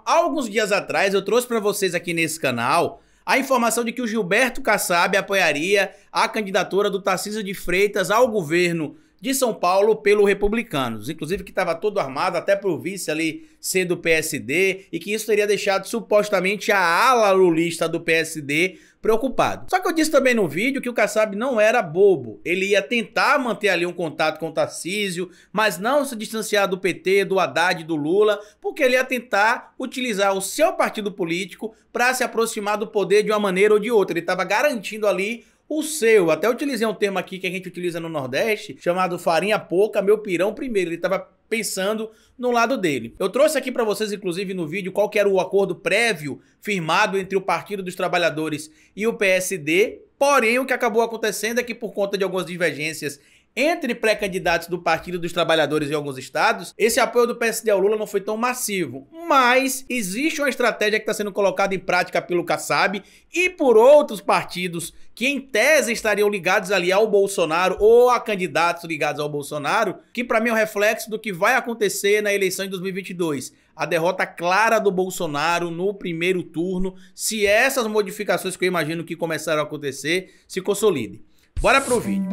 Há alguns dias atrás eu trouxe para vocês aqui nesse canal a informação de que o Gilberto Kassab apoiaria a candidatura do Tarcísio de Freitas ao governo de São Paulo pelo Republicanos, inclusive que estava todo armado até pro vice ali ser do PSD e que isso teria deixado supostamente a ala lulista do PSD preocupado. Só que eu disse também no vídeo que o Kassab não era bobo, ele ia tentar manter ali um contato com o Tarcísio, mas não se distanciar do PT, do Haddad e do Lula, porque ele ia tentar utilizar o seu partido político para se aproximar do poder de uma maneira ou de outra. Ele estava garantindo ali o seu, até utilizei um termo aqui que a gente utiliza no Nordeste, chamado farinha pouca, meu pirão primeiro. Ele estava pensando no lado dele. Eu trouxe aqui para vocês, inclusive no vídeo, qual que era o acordo prévio firmado entre o Partido dos Trabalhadores e o PSD, porém o que acabou acontecendo é que por conta de algumas divergências entre pré-candidatos do Partido dos Trabalhadores em alguns estados, esse apoio do PSD ao Lula não foi tão massivo. Mas existe uma estratégia que está sendo colocada em prática pelo Kassab e por outros partidos que em tese estariam ligados ali ao Bolsonaro ou a candidatos ligados ao Bolsonaro, que para mim é um reflexo do que vai acontecer na eleição de 2022. A derrota clara do Bolsonaro no primeiro turno, se essas modificações que eu imagino que começaram a acontecer se consolidem. Bora pro vídeo.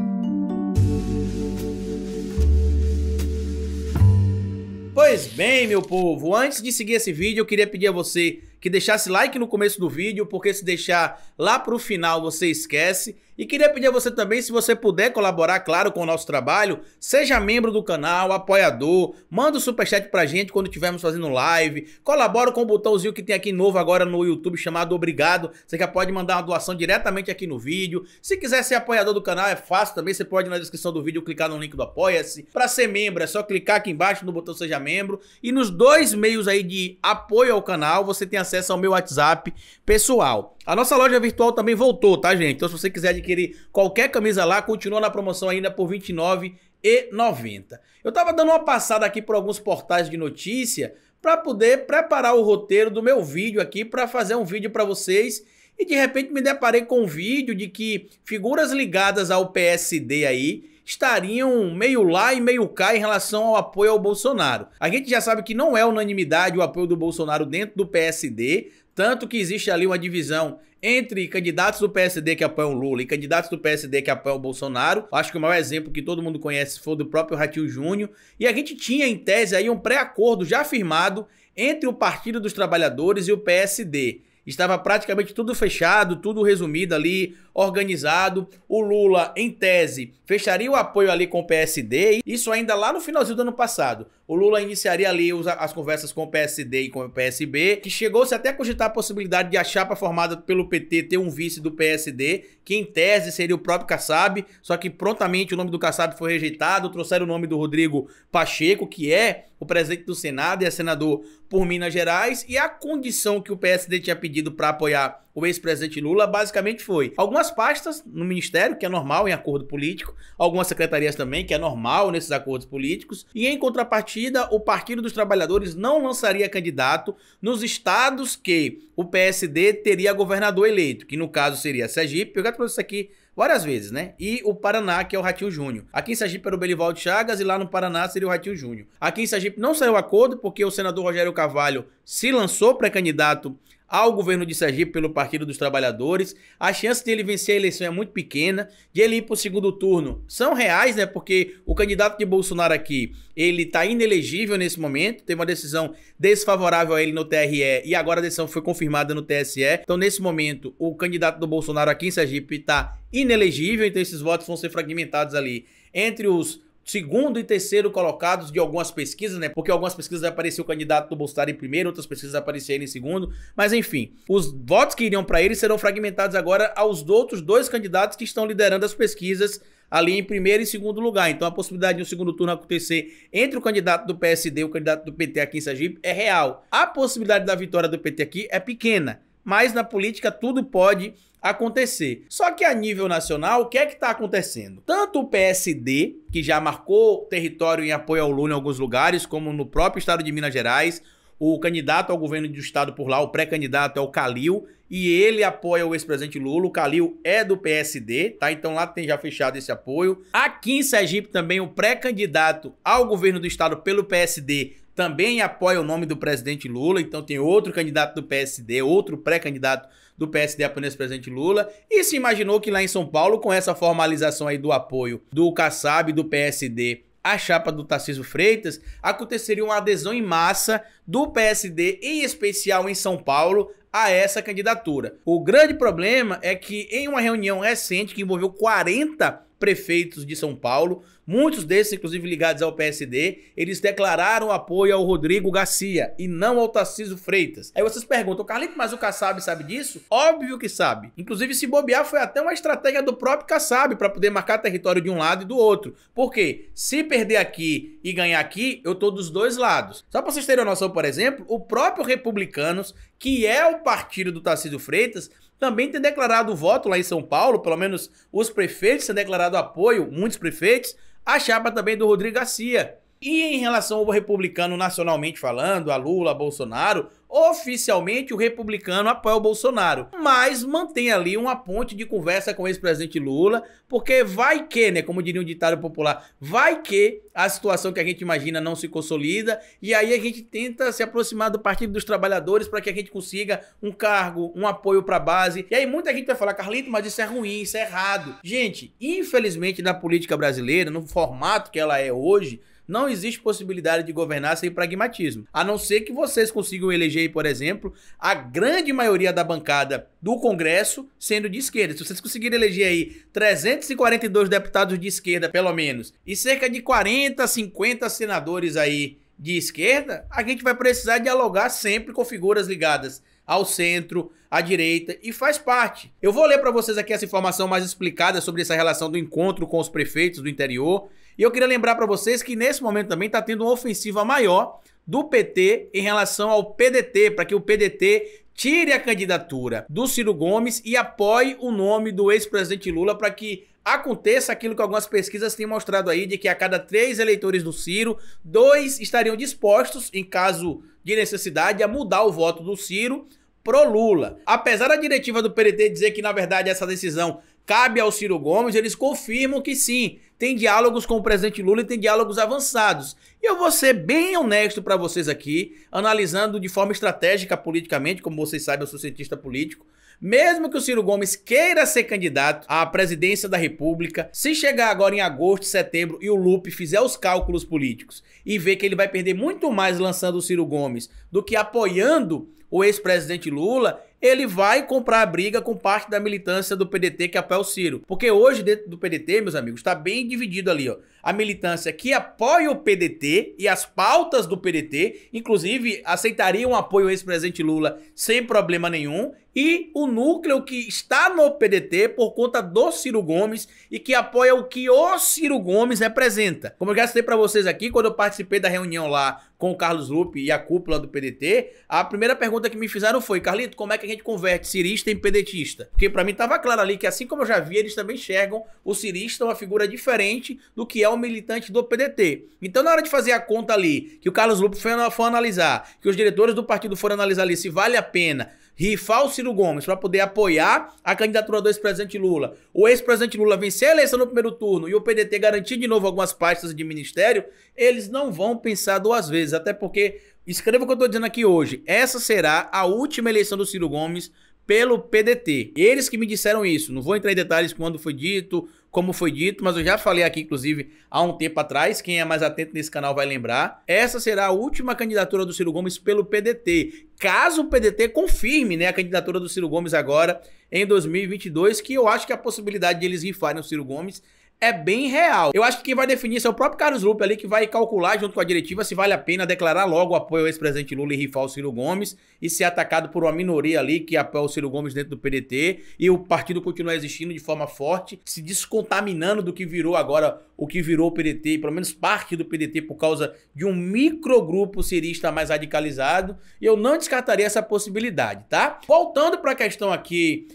Pois bem, meu povo, antes de seguir esse vídeo, eu queria pedir a você que deixasse like no começo do vídeo, porque se deixar lá pro final você esquece. E queria pedir a você também, se você puder colaborar, claro, com o nosso trabalho, seja membro do canal, apoiador, manda o superchat pra gente quando estivermos fazendo live, colabora com o botãozinho que tem aqui novo agora no YouTube chamado Obrigado, você já pode mandar uma doação diretamente aqui no vídeo. Se quiser ser apoiador do canal é fácil também, você pode na descrição do vídeo clicar no link do Apoia-se. Pra ser membro é só clicar aqui embaixo no botão Seja Membro, e nos dois meios aí de apoio ao canal você tem acesso ao meu WhatsApp pessoal. A nossa loja virtual também voltou, tá, gente? Então se você quiser adquirir qualquer camisa lá, continua na promoção ainda por R$ 29,90. Eu tava dando uma passada aqui por alguns portais de notícia para poder preparar o roteiro do meu vídeo aqui, para fazer um vídeo para vocês, e de repente me deparei com um vídeo de que figuras ligadas ao PSD aí estariam meio lá e meio cá em relação ao apoio ao Bolsonaro. A gente já sabe que não é unanimidade o apoio do Bolsonaro dentro do PSD, tanto que existe ali uma divisão entre candidatos do PSD que apoiam o Lula e candidatos do PSD que apoiam o Bolsonaro. Acho que o maior exemplo que todo mundo conhece foi o do próprio Ratinho Júnior. E a gente tinha em tese aí um pré-acordo já firmado entre o Partido dos Trabalhadores e o PSD. Estava praticamente tudo fechado, tudo resumido ali, organizado. O Lula, em tese, fecharia o apoio ali com o PSD, isso ainda lá no finalzinho do ano passado. O Lula iniciaria ali as conversas com o PSD e com o PSB, que chegou-se até a cogitar a possibilidade de a chapa formada pelo PT ter um vice do PSD, que em tese seria o próprio Kassab, só que prontamente o nome do Kassab foi rejeitado, trouxeram o nome do Rodrigo Pacheco, que é o presidente do Senado e é senador por Minas Gerais, e a condição que o PSD tinha pedido para apoiar o ex-presidente Lula basicamente foi algumas pastas no ministério, que é normal em acordo político, algumas secretarias também, que é normal nesses acordos políticos, e em contrapartida o Partido dos Trabalhadores não lançaria candidato nos estados que o PSD teria governador eleito, que no caso seria Sergipe. Eu já trouxe isso aqui várias vezes, né? E o Paraná, que é o Ratinho Júnior. Aqui em Sergipe era o Belivaldo Chagas e lá no Paraná seria o Ratinho Júnior. Aqui em Sergipe não saiu acordo porque o senador Rogério Carvalho se lançou pré-candidato ao governo de Sergipe pelo Partido dos Trabalhadores. A chance de ele vencer a eleição é muito pequena, de ele ir para o segundo turno são reais, né? Porque o candidato de Bolsonaro aqui, ele tá inelegível nesse momento, teve uma decisão desfavorável a ele no TRE e agora a decisão foi confirmada no TSE. Então nesse momento o candidato do Bolsonaro aqui em Sergipe tá inelegível, então esses votos vão ser fragmentados ali entre os segundo e terceiro colocados de algumas pesquisas, né? Porque algumas pesquisas apareceu o candidato do Bolsonaro em primeiro, outras pesquisas apareceram ele em segundo. Mas enfim, os votos que iriam para ele serão fragmentados agora aos outros dois candidatos que estão liderando as pesquisas ali em primeiro e segundo lugar. Então a possibilidade de um segundo turno acontecer entre o candidato do PSD e o candidato do PT aqui em Sergipe é real. A possibilidade da vitória do PT aqui é pequena, mas na política tudo pode acontecer. Só que a nível nacional, o que é que está acontecendo? Tanto o PSD, que já marcou território em apoio ao Lula em alguns lugares, como no próprio estado de Minas Gerais, o candidato ao governo do estado por lá, o pré-candidato é o Calil, e ele apoia o ex-presidente Lula. O Calil é do PSD, tá? Então lá tem já fechado esse apoio. Aqui em Sergipe também o pré-candidato ao governo do estado pelo PSD também apoia o nome do presidente Lula, então tem outro candidato do PSD, outro pré-candidato do PSD apoiando esse presidente Lula, e se imaginou que lá em São Paulo, com essa formalização aí do apoio do Kassab, do PSD, a chapa do Tarcísio Freitas, aconteceria uma adesão em massa do PSD, em especial em São Paulo, a essa candidatura. O grande problema é que em uma reunião recente que envolveu 40 prefeitos de São Paulo, muitos desses inclusive ligados ao PSD, eles declararam apoio ao Rodrigo Garcia e não ao Tarcísio Freitas. Aí vocês perguntam, Carlito, mas o Kassab sabe disso? Óbvio que sabe. Inclusive, se bobear, foi até uma estratégia do próprio Kassab para poder marcar território de um lado e do outro. Por quê? Se perder aqui e ganhar aqui, eu tô dos dois lados. Só para vocês terem uma noção, por exemplo, o próprio Republicanos, que é o partido do Tarcísio Freitas, também tem declarado voto lá em São Paulo, pelo menos os prefeitos têm declarado apoio, muitos prefeitos, a chapa também do Rodrigo Garcia. E em relação ao republicano nacionalmente falando, a Lula, a Bolsonaro, oficialmente o republicano apoia o Bolsonaro, mas mantém ali uma ponte de conversa com o ex-presidente Lula, porque vai que, né, como diria um ditado popular, vai que a situação que a gente imagina não se consolida, e aí a gente tenta se aproximar do Partido dos Trabalhadores para que a gente consiga um cargo, um apoio para a base. E aí muita gente vai falar, Carlito, mas isso é ruim, isso é errado. Gente, infelizmente na política brasileira, no formato que ela é hoje, não existe possibilidade de governar sem pragmatismo. A não ser que vocês consigam eleger, por exemplo, a grande maioria da bancada do Congresso sendo de esquerda. Se vocês conseguirem eleger aí 342 deputados de esquerda, pelo menos, e cerca de 40, 50 senadores aí de esquerda, a gente vai precisar dialogar sempre com figuras ligadas ao centro, à direita, e faz parte. Eu vou ler para vocês aqui essa informação mais explicada sobre essa relação do encontro com os prefeitos do interior. E eu queria lembrar para vocês que nesse momento também está tendo uma ofensiva maior do PT em relação ao PDT, para que o PDT tire a candidatura do Ciro Gomes e apoie o nome do ex-presidente Lula, para que aconteça aquilo que algumas pesquisas têm mostrado aí, de que a cada 3 eleitores do Ciro, 2 estariam dispostos, em caso de necessidade, a mudar o voto do Ciro pro Lula. Apesar da diretiva do PDT dizer que, na verdade, essa decisão cabe ao Ciro Gomes, eles confirmam que sim, tem diálogos com o presidente Lula e tem diálogos avançados. E eu vou ser bem honesto para vocês aqui, analisando de forma estratégica politicamente, como vocês sabem, eu sou cientista político. Mesmo que o Ciro Gomes queira ser candidato à presidência da República, se chegar agora em agosto, setembro e o Lupe fizer os cálculos políticos e ver que ele vai perder muito mais lançando o Ciro Gomes do que apoiando o ex-presidente Lula, ele vai comprar a briga com parte da militância do PDT que apoia o Ciro. Porque hoje, dentro do PDT, meus amigos, está bem dividido ali, ó. A militância que apoia o PDT e as pautas do PDT, inclusive aceitaria um apoio ao ex-presidente Lula sem problema nenhum, e o núcleo que está no PDT por conta do Ciro Gomes e que apoia o que o Ciro Gomes representa. Como eu já citei para vocês aqui, quando eu participei da reunião lá com o Carlos Lupe e a cúpula do PDT, a primeira pergunta que me fizeram foi: Carlito, como é que a gente converte cirista em pedetista? Porque para mim estava claro ali que, assim como eu já vi, eles também enxergam o cirista uma figura diferente do que é o militante do PDT. Então, na hora de fazer a conta ali, que o Carlos Lupe foi analisar, que os diretores do partido foram analisar ali se vale a pena rifar o Ciro Gomes para poder apoiar a candidatura do ex-presidente Lula, o ex-presidente Lula vencer a eleição no primeiro turno e o PDT garantir de novo algumas pastas de ministério, eles não vão pensar 2 vezes, até porque, escreva o que eu estou dizendo aqui hoje, essa será a última eleição do Ciro Gomes pelo PDT. Eles que me disseram isso, não vou entrar em detalhes quando foi dito, como foi dito, mas eu já falei aqui, inclusive, há um tempo atrás, quem é mais atento nesse canal vai lembrar, essa será a última candidatura do Ciro Gomes pelo PDT, caso o PDT confirme, né, a candidatura do Ciro Gomes agora em 2022, que eu acho que a possibilidade de eles rifarem o Ciro Gomes é bem real. Eu acho que quem vai definir isso é o próprio Carlos Lupe ali, que vai calcular junto com a diretiva se vale a pena declarar logo o apoio ao ex-presidente Lula e rifar o Ciro Gomes e ser atacado por uma minoria ali que apoia o Ciro Gomes dentro do PDT e o partido continuar existindo de forma forte, se descontaminando do que virou agora, o que virou o PDT, pelo menos parte do PDT por causa de um microgrupo cirista mais radicalizado, e eu não descartaria essa possibilidade, tá? Voltando para a questão aqui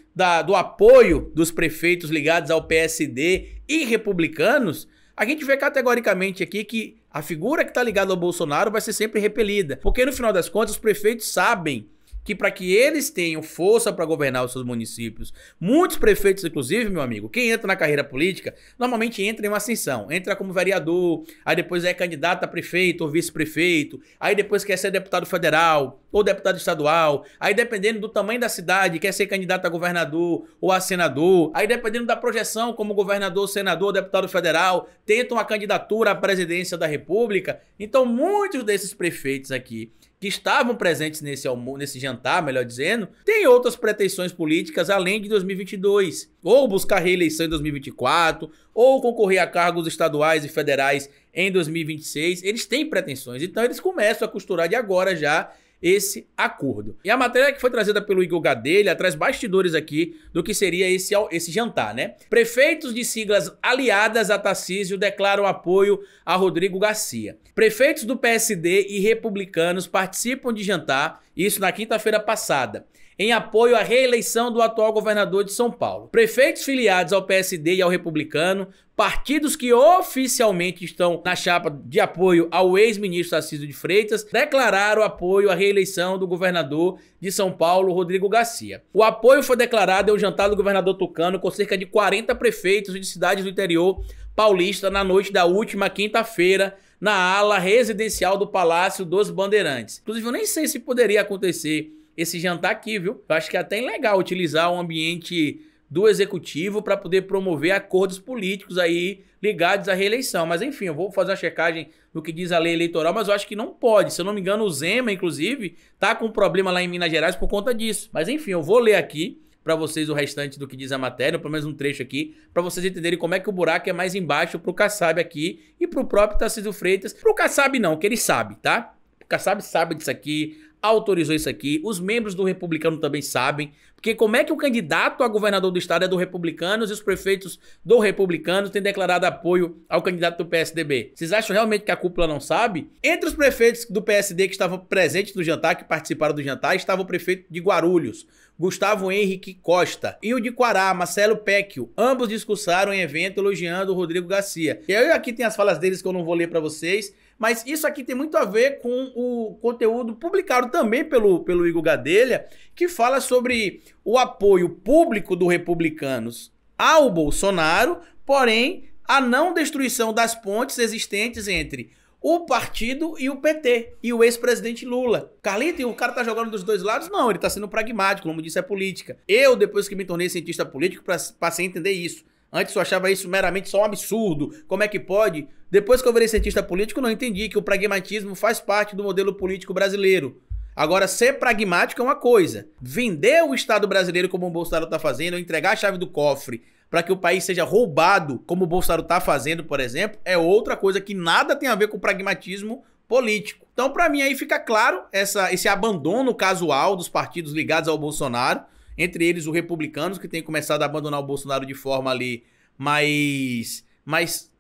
do apoio dos prefeitos ligados ao PSD e republicanos, a gente vê categoricamente aqui que a figura que está ligada ao Bolsonaro vai ser sempre repelida. Porque no final das contas os prefeitos sabem que para que eles tenham força para governar os seus municípios, muitos prefeitos, inclusive, meu amigo, quem entra na carreira política, normalmente entra em uma ascensão, entra como vereador, aí depois é candidato a prefeito ou vice-prefeito, aí depois quer ser deputado federal ou deputado estadual, aí dependendo do tamanho da cidade, quer ser candidato a governador ou a senador, aí dependendo da projeção como governador, senador, deputado federal, tentam a candidatura à presidência da República. Então muitos desses prefeitos aqui que estavam presentes nesse jantar, melhor dizendo, têm outras pretensões políticas além de 2022. Ou buscar reeleição em 2024, ou concorrer a cargos estaduais e federais em 2026. Eles têm pretensões, então eles começam a costurar de agora já esse acordo. E a matéria que foi trazida pelo Igor Gadelha traz bastidores aqui do que seria esse jantar, né? Prefeitos de siglas aliadas a Tarcísio declaram apoio a Rodrigo Garcia. Prefeitos do PSD e republicanos participam de jantar, isso na quinta-feira passada, em apoio à reeleição do atual governador de São Paulo. Prefeitos filiados ao PSD e ao Republicano, partidos que oficialmente estão na chapa de apoio ao ex-ministro Tarcísio de Freitas, declararam apoio à reeleição do governador de São Paulo, Rodrigo Garcia. O apoio foi declarado em um jantar do governador tucano com cerca de 40 prefeitos de cidades do interior paulista na noite da última quinta-feira, na ala residencial do Palácio dos Bandeirantes. Inclusive, eu nem sei se poderia acontecer esse jantar aqui, viu? Eu acho que é até legal utilizar o ambiente do executivo para poder promover acordos políticos aí ligados à reeleição. Mas enfim, eu vou fazer uma checagem no que diz a lei eleitoral, mas eu acho que não pode. Se eu não me engano, o Zema, inclusive, tá com um problema lá em Minas Gerais por conta disso. Mas enfim, eu vou ler aqui para vocês o restante do que diz a matéria, pelo menos um trecho aqui, para vocês entenderem como é que o buraco é mais embaixo pro Kassab aqui e pro próprio Tarcísio Freitas. Pro Kassab não, que ele sabe, tá? O Kassab sabe disso aqui, autorizou isso aqui, os membros do Republicano também sabem, porque como é que o candidato a governador do estado é do Republicanos e os prefeitos do Republicanos têm declarado apoio ao candidato do PSDB? Vocês acham realmente que a cúpula não sabe? Entre os prefeitos do PSD que estavam presentes no jantar, que participaram do jantar, estava o prefeito de Guarulhos, Gustavo Henrique Costa, e o de Quará, Marcelo Pecchio. Ambos discursaram em evento elogiando o Rodrigo Garcia. E aí aqui tem as falas deles que eu não vou ler para vocês, mas isso aqui tem muito a ver com o conteúdo publicado também pelo Igor Gadelha, que fala sobre o apoio público do Republicanos ao Bolsonaro, porém a não destruição das pontes existentes entre o partido e o PT e o ex-presidente Lula. Carlito, o cara tá jogando dos dois lados? Não, ele tá sendo pragmático, como disse, é política. Eu, depois que me tornei cientista político, passei a entender isso. Antes eu achava isso meramente só um absurdo. Como é que pode? Depois que eu virei cientista político, não entendi que o pragmatismo faz parte do modelo político brasileiro. Agora, ser pragmático é uma coisa. Vender o Estado brasileiro como o Bolsonaro está fazendo, entregar a chave do cofre para que o país seja roubado, como o Bolsonaro está fazendo, por exemplo, é outra coisa que nada tem a ver com pragmatismo político. Então, para mim, aí fica claro esse abandono casual dos partidos ligados ao Bolsonaro, entre eles os republicanos, que têm começado a abandonar o Bolsonaro de forma ali mais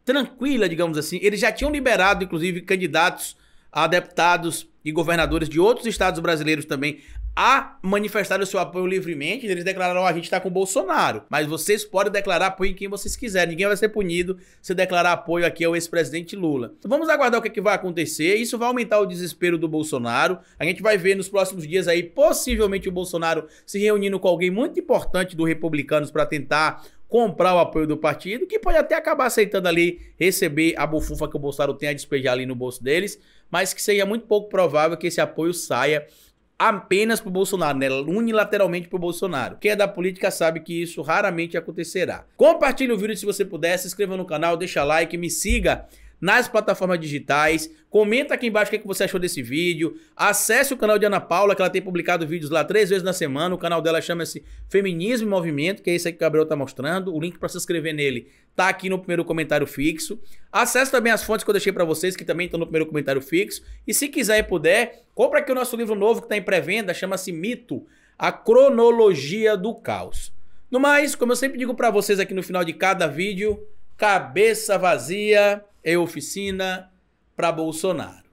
tranquila, digamos assim. Eles já tinham liberado, inclusive, candidatos a deputados e governadores de outros estados brasileiros também a manifestar o seu apoio livremente. Eles declararam, a gente está com o Bolsonaro, mas vocês podem declarar apoio em quem vocês quiserem. Ninguém vai ser punido se declarar apoio aqui ao ex-presidente Lula. Então vamos aguardar o que vai acontecer. Isso vai aumentar o desespero do Bolsonaro. A gente vai ver nos próximos dias aí, possivelmente o Bolsonaro se reunindo com alguém muito importante do Republicanos para tentar comprar o apoio do partido, que pode até acabar aceitando ali receber a bufunfa que o Bolsonaro tem a despejar ali no bolso deles, mas que seria muito pouco provável que esse apoio saia apenas pro Bolsonaro, né? Unilateralmente pro Bolsonaro. Quem é da política sabe que isso raramente acontecerá. Compartilhe o vídeo se você puder, se inscreva no canal, deixa like, me siga nas plataformas digitais, comenta aqui embaixo o que você achou desse vídeo, acesse o canal de Ana Paula, que ela tem publicado vídeos lá 3 vezes na semana. O canal dela chama-se Feminismo em Movimento, que é esse aqui que o Gabriel tá mostrando. O link para se inscrever nele tá aqui no primeiro comentário fixo. Acesse também as fontes que eu deixei para vocês, que também estão no primeiro comentário fixo. E se quiser e puder, compra aqui o nosso livro novo que tá em pré-venda, chama-se Mito, a Cronologia do Caos. No mais, como eu sempre digo para vocês aqui no final de cada vídeo, cabeça vazia é oficina para Bolsonaro.